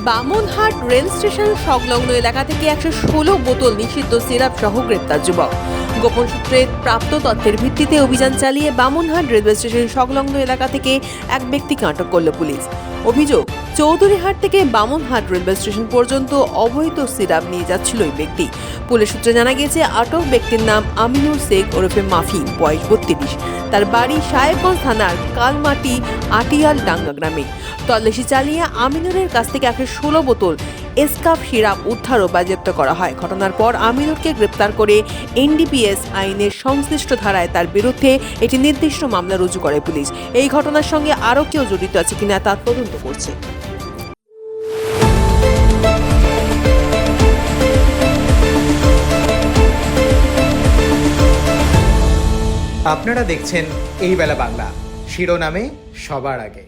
Bamanhat rail station সংলগ্ন এলাকা থেকে 116 বোতল নিষিদ্ধ সিরাপ সহ গ্রেপ্তার যুবক। গোপন সূত্রে প্রাপ্ত তথ্যের ভিত্তিতে অভিযান চালিয়ে বামনহাট রেলওয়ে স্টেশন সংলগ্ন এলাকা থেকে এক ব্যক্তিকে আটক করল পুলিশ। অভিযোগ, চৌধুরীহাট থেকে বামনহাট রেলওয়ে স্টেশন পর্যন্ত অবৈধ সিরাপ নিয়ে যাচ্ছিল ওই ব্যক্তি। পুলিশ সূত্রে জানা গেছে, আটক ব্যক্তির নাম আমিনুর শেখ ওরফে মাফি, বয়স 32। তার বাড়ি সাহেবগঞ্জ থানার কালমাটি আটিয়াল ডাঙ্গা গ্রামে। তল্লাশি চালিয়ে আমিনুরের কাছ থেকে 116 বোতল এসকাপ সিরাপ উদ্ধার ও বাজেয়াপ্ত করা হয়। ঘটনার পর আমিনুরকে গ্রেপ্তার করে এনডিপিএস আইনের সংশ্লিষ্ট ধারায় তার বিরুদ্ধে একটি নির্দিষ্ট মামলা রুজু করে পুলিশ। এই ঘটনার সঙ্গে আরও কেউ জড়িত আছে কিনা তা তদন্ত করছে। আপনারা দেখছেন এই বেলা বাংলা, শিরোনামে সবার আগে।